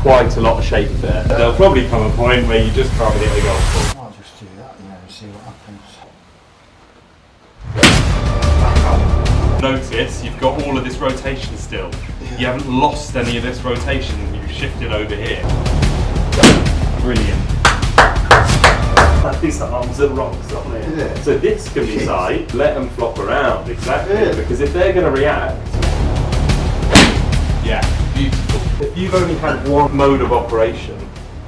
quite a lot of shape there. There'll probably come a point where you just can't hit a golf ball. I'll just do that and see what happens. Notice you've got all of this rotation still. You haven't lost any of this rotation, you've shifted over here. Brilliant. These arms are rocks, aren't they? Yeah. So this can be side, let them flop around, exactly. Yeah. Because if they're going to react, yeah, beautiful. If you've only had one mode of operation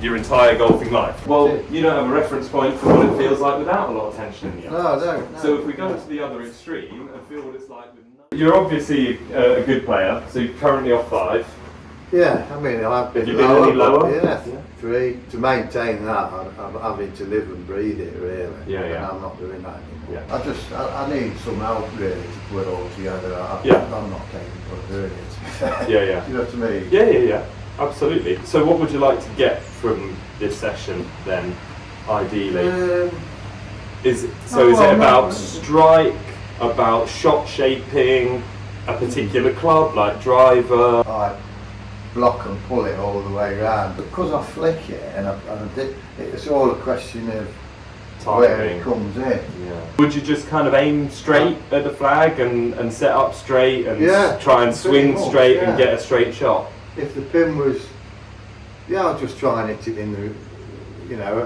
your entire golfing life, well, you don't have a reference point for what it feels like without a lot of tension in the arms. No. So if we go to the other extreme and feel what it's like with no... You're obviously a good player, so you're currently off 5. Yeah, I mean, I've been Have you been any lower? Yeah, 3. To maintain that, I'm having to live and breathe it, really. Yeah. And I'm not doing that anymore. Yeah. I need some help, really, to put it all together. I'm not capable of doing it, to be fair. Yeah. Do you know what I mean? Yeah. Absolutely. So what would you like to get from this session, then, ideally? Is it about strike, about shot shaping, a particular club, like driver? I block and pull it all the way around. Because I flick it, it's all a question of timing. Where it comes in. Yeah. Would you just kind of aim straight at the flag and set up straight and try and swing straight and get a straight shot? If the pin was, I'll just try and hit it in the,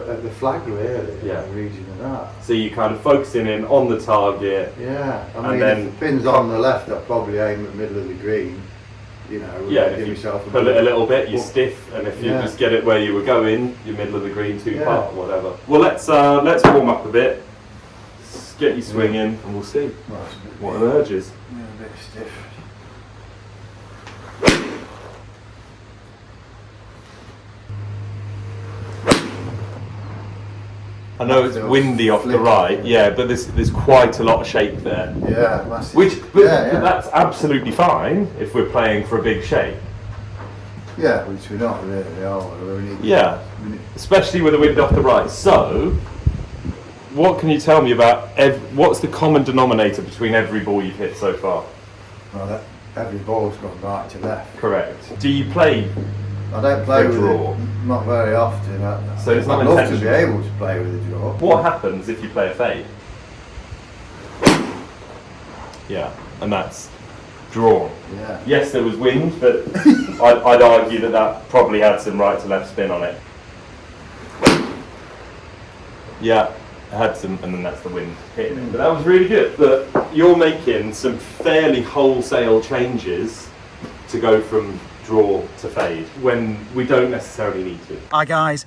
at the flag, really. Yeah. The region of that. So you kind of focusing in on the target. Yeah. I mean, if the pin's on the left, I'll probably aim at the middle of the green. If you pull it a little bit, you're stiff, and if you just get it where you were going, you're middle of the green, 2 part, whatever. Well, let's warm up a bit, get you swinging, and we'll see what emerges. Yeah, a bit stiff. I know it's windy off the right, but there's quite a lot of shape there. Yeah, massive. But that's absolutely fine if we're playing for a big shape. Yeah, which we're not really, are we? Especially with the wind off the right. So, what can you tell me about what's the common denominator between every ball you've hit so far? Well, every ball's gone right to left. Correct. Do you play? I don't play with it, not very often. So it's not I'd love to be able to play with a draw. What happens if you play a fade? Yeah, and that's drawn. Yeah. Yes, there was wind, but I'd argue that probably had some right to left spin on it. Yeah, it had some, and then that's the wind hitting it. But that was really good. But you're making some fairly wholesale changes to go from draw to fade when we don't necessarily need to. Hi guys,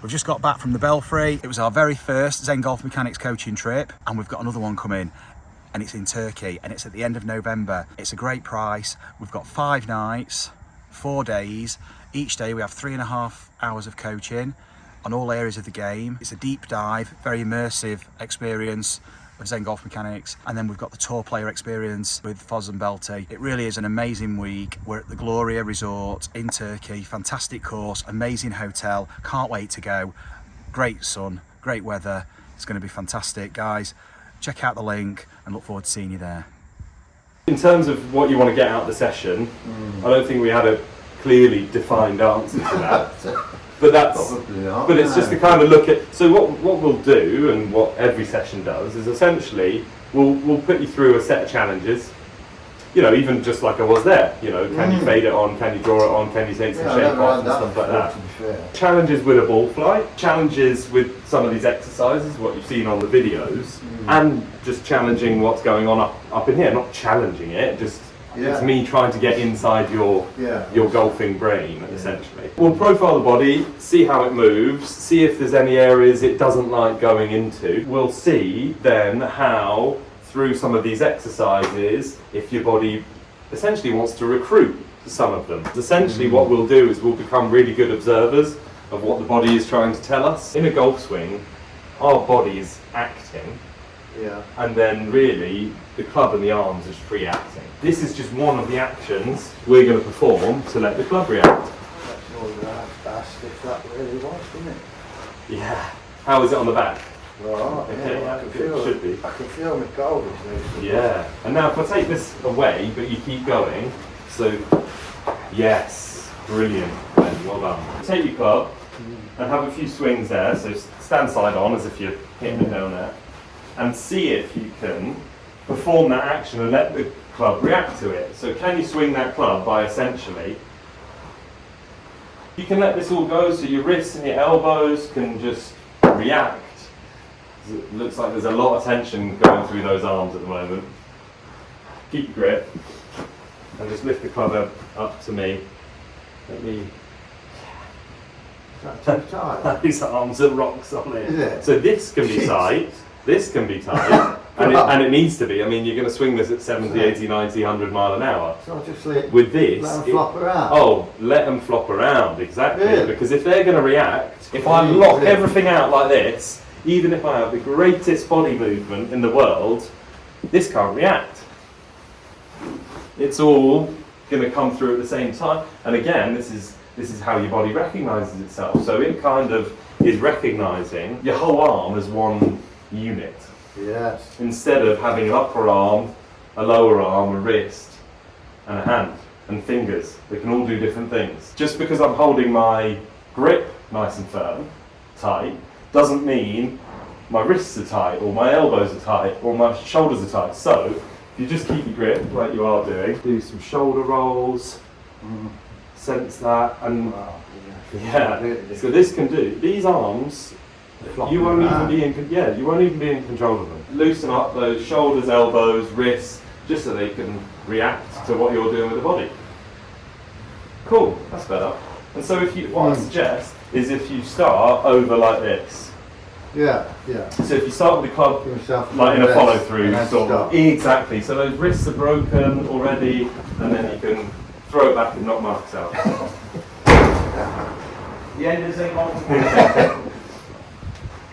we've just got back from the Belfry. It was our very first Zen Golf Mechanics coaching trip, and we've got another one coming, and it's in Turkey, and it's at the end of November. It's a great price. We've got 5 nights, 4 days. Each day we have 3.5 hours of coaching on all areas of the game. It's a deep dive, very immersive experience of Zen Golf Mechanics, and then we've got the tour player experience with Foz and Belty. It really is an amazing week. We're at the Gloria Resort in Turkey. Fantastic course, amazing hotel. Can't wait to go. Great sun, great weather. It's going to be fantastic, guys. Check out the link and look forward to seeing you there. In terms of what you want to get out of the session, I don't think we had a clearly defined answer to that. But it's just to kind of look at. So what we'll do, and what every session does, is essentially we'll put you through a set of challenges. Even just like I was there. Can you fade it on? Can you draw it on? Can you take some shape off and stuff like that? Challenges with a ball flight. Challenges with some of these exercises, what you've seen on the videos, and just challenging what's going on up in here. Not challenging it, just. It's me trying to get inside your golfing brain, essentially. We'll profile the body, see how it moves, see if there's any areas it doesn't like going into. We'll see then how, through some of these exercises, if your body essentially wants to recruit some of them. Essentially what we'll do is we'll become really good observers of what the body is trying to tell us. In a golf swing, our body is acting. And then really, the club and the arms are just reacting. This is just one of the actions we're going to perform to let the club react. That's all fast if that really was, wasn't it? Yeah. How is it on the back? Right, I can feel it. Should be. I can feel my pelvis loose. Yeah. And now if I take this away, but you keep going, so yes. Brilliant, Ben, well done. Take your club and have a few swings there, so stand side on as if you're hitting it down there, and see if you can perform that action and let the club react to it. So can you swing that club by essentially, you can let this all go so your wrists and your elbows can just react. It looks like there's a lot of tension going through those arms at the moment. Keep your grip and just lift the club up to me. Let me. That's too tight. These arms are rock solid. Is it? So this can be tight, this can be tight, and it needs to be. I mean, you're going to swing this at 70, 80, 90, 100 mile an hour. So I just let With this, them flop around. Oh, let them flop around, exactly. Really? Because if they're going to react, if I lock everything out like this, even if I have the greatest body movement in the world, this can't react. It's all going to come through at the same time. And again, this is how your body recognises itself. So it kind of is recognising your whole arm as one unit. Yes. Instead of having an upper arm, a lower arm, a wrist, and a hand, and fingers. They can all do different things. Just because I'm holding my grip nice and firm, tight, doesn't mean my wrists are tight, or my elbows are tight, or my shoulders are tight. So, if you just keep your grip like you are doing, do some shoulder rolls, sense that, and so this can do, these arms, you won't even be in control of them. Loosen up those shoulders, elbows, wrists, just so they can react to what you're doing with the body. Cool, that's better. And so what I suggest is if you start over like this. Yeah. So if you start with the club like in a follow through sort of. Exactly. So those wrists are broken already, and then you can throw it back and knock marks out. The end is a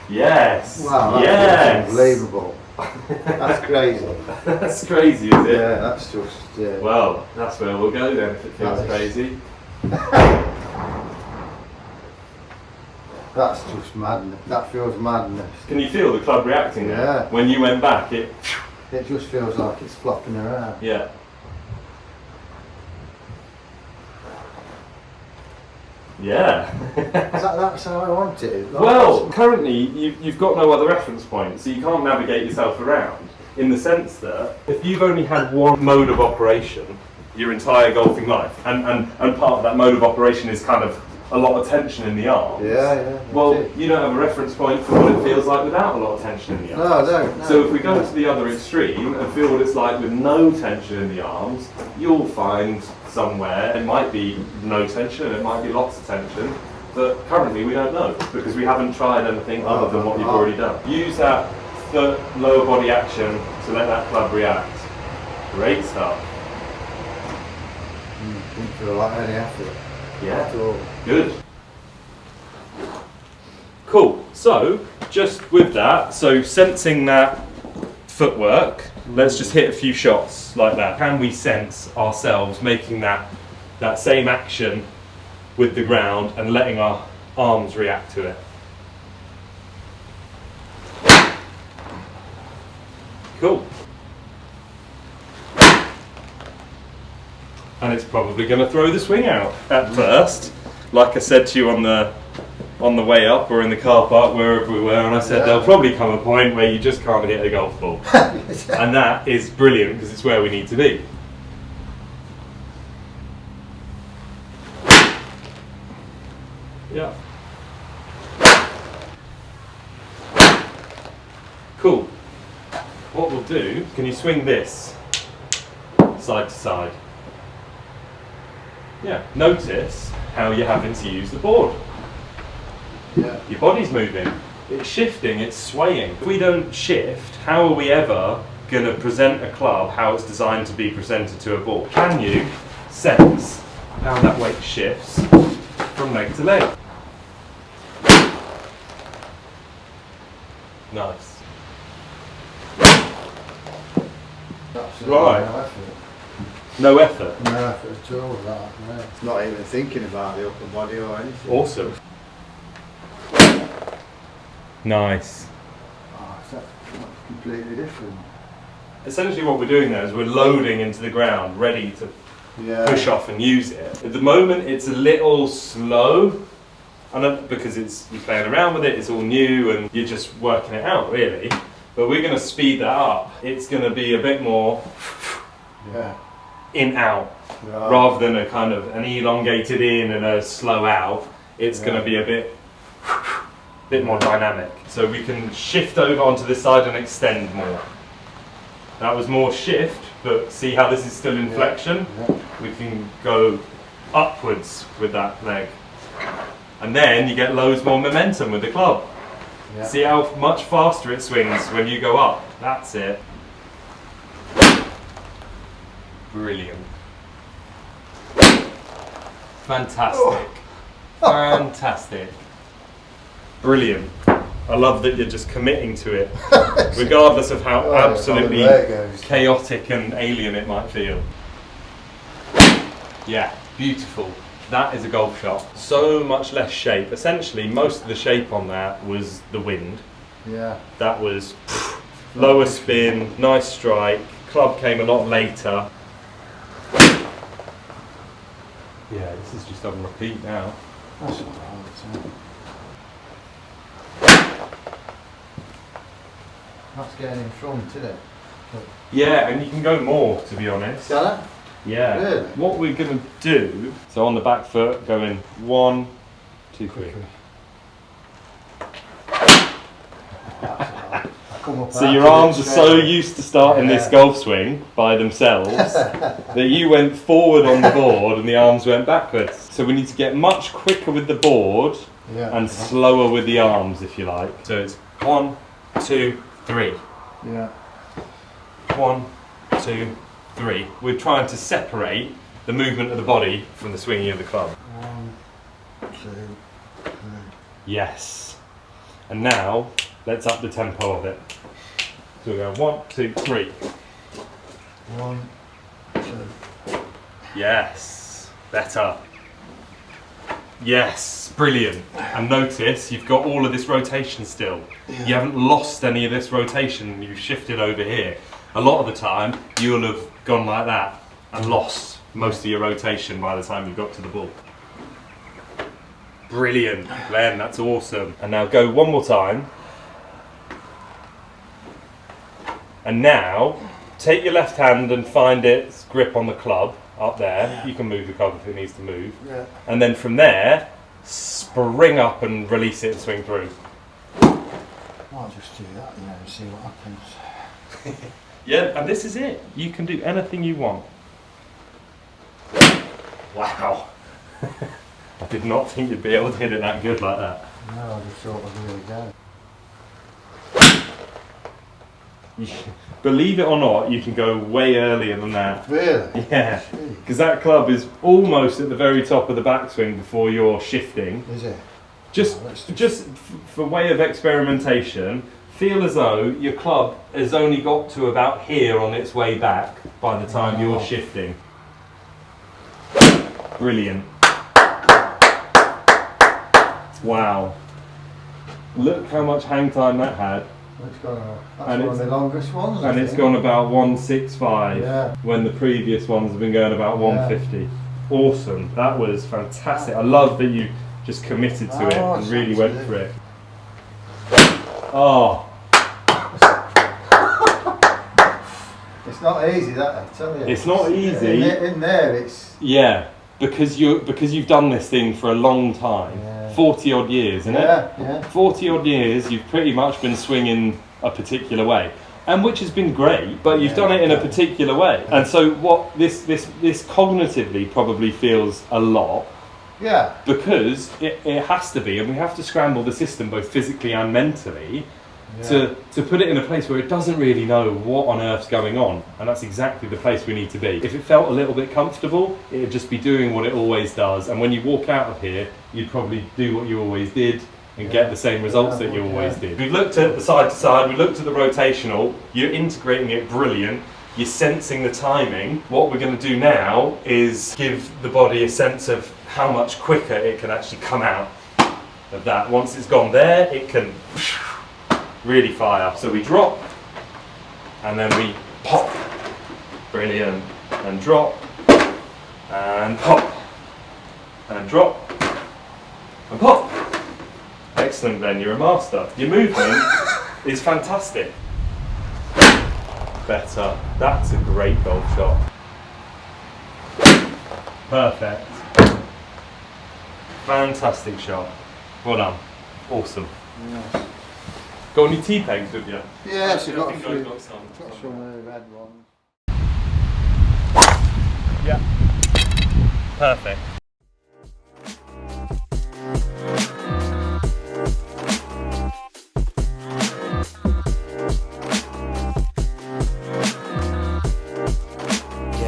Yes. Wow, yes. Unbelievable. That's crazy. That's crazy, is it? Yeah, that's just. Yeah. Well, that's where we'll go then if it feels crazy. That's just madness. That feels madness. Can you feel the club reacting there? Yeah. When you went back, it just feels like it's flopping around. Yeah. Yeah. That's how I want it. Well, currently you've got no other reference point, so you can't navigate yourself around. In the sense that if you've only had one mode of operation your entire golfing life, and part of that mode of operation is kind of a lot of tension in the arms. Yeah. Well, you don't have a reference point for what it feels like without a lot of tension in the arms. No. So if we go to the other extreme and feel what it's like with no tension in the arms, you'll find somewhere it might be no tension, it might be lots of tension, but currently we don't know because we haven't tried anything other than what you've already done. Use that foot lower body action to let that club react. Great stuff. Didn't feel like any effort. Yeah, good. Cool. So, just with that, so sensing that footwork, let's just hit a few shots like that. Can we sense ourselves making that same action with the ground and letting our arms react to it? Cool. And it's probably going to throw the swing out at first, like I said to you on the way up or in the car park, wherever we were, and I said there'll probably come a point where you just can't hit a golf ball. And that is brilliant because it's where we need to be. Yeah. Cool. What we'll do, can you swing this side to side? Yeah. Notice how you're having to use the board. Yeah. Your body's moving. It's shifting, it's swaying. If we don't shift, how are we ever going to present a club how it's designed to be presented to a ball? Can you sense how that weight shifts from leg to leg? Nice. Right. No effort. No effort at all. It's not even thinking about the upper body or anything. Awesome. Nice. Oh, that's completely different. Essentially what we're doing there is we're loading into the ground, ready to push off and use it. At the moment it's a little slow, because you're playing around with it, it's all new and you're just working it out really. But we're going to speed that up. It's going to be a bit more in out, rather than a kind of an elongated in and a slow out. It's going to be a bit more dynamic. So we can shift over onto this side and extend more. That was more shift, but see how this is still in flexion? We can go upwards with that leg. And then you get loads more momentum with the club. See how much faster it swings when you go up. That's it. Brilliant. Fantastic. Fantastic. Brilliant. I love that you're just committing to it, regardless of how absolutely chaotic and alien it might feel. Yeah, beautiful. That is a golf shot. So much less shape. Essentially, most of the shape on that was the wind. Yeah. That was lower spin, nice strike. Club came a lot later. Yeah, this is just on repeat now. That's all right. That's getting in front, isn't it? Yeah, and you can go more, to be honest. Can it? Yeah. Really? What we're going to do, so on the back foot, going 1, 2, 3. So your arms are so used to starting this golf swing by themselves that you went forward on the board and the arms went backwards. So we need to get much quicker with the board and slower with the arms, if you like. So it's 1, 2, 3. Yeah. 1, 2, 3. We're trying to separate the movement of the body from the swinging of the club. 1, 2, 3. Yes. And now let's up the tempo of it. So we go 1, 2, 3. 1, 2. Yes. Better. Yes. Brilliant. And notice you've got all of this rotation still. You haven't lost any of this rotation. You've shifted over here. A lot of the time you'll have gone like that and lost most of your rotation by the time you got to the ball. Brilliant, Glenn, that's awesome. And now go one more time. And now take your left hand and find its grip on the club up there. You can move the club if it needs to move. And then from there, spring up and release it and swing through. I'll just do that, and see what happens. Yeah, and this is it. You can do anything you want. Wow. I did not think you'd be able to hit it that good like that. No, I just thought I'd really go. Believe it or not, you can go way earlier than that. Really? Yeah. Because that club is almost at the very top of the backswing before you're shifting. Is it? Just for way of experimentation, feel as though your club has only got to about here on its way back by the time you're shifting. Brilliant. Wow. Look how much hang time that had. That's one of the longest ones. And it's gone about 165 when the previous ones have been going about 150. Awesome. That was fantastic. I love that you just committed to it and really went for it. Oh. It's not easy, that, I tell you. It's not easy. In there, it's... Yeah, because you've done this thing for a long time. 40 odd years, isn't it? Yeah. 40 odd years, you've pretty much been swinging a particular way. And which has been great, but you've done it in a particular way. And so what this cognitively probably feels a lot. Yeah. Because it has to be, and we have to scramble the system both physically and mentally to put it in a place where it doesn't really know what on earth's going on. And that's exactly the place we need to be. If it felt a little bit comfortable, it'd just be doing what it always does. And when you walk out of here, you'd probably do what you always did and get the same results that you always did. We looked at the side to side, we looked at the rotational, you're integrating it brilliant, you're sensing the timing. What we're going to do now is give the body a sense of how much quicker it can actually come out of that. Once it's gone there, it can really fire. So we drop, and then we pop, brilliant, and drop, And pop. And drop. And pop. Excellent, Ben, you're a master. Your movement is fantastic. Better. That's a great golf shot. Perfect. Fantastic shot. Well done. Awesome. Yes. Got any tea pegs with you? Yes, I've got a I think few. I've got some. Got some red ones. Yeah. Perfect.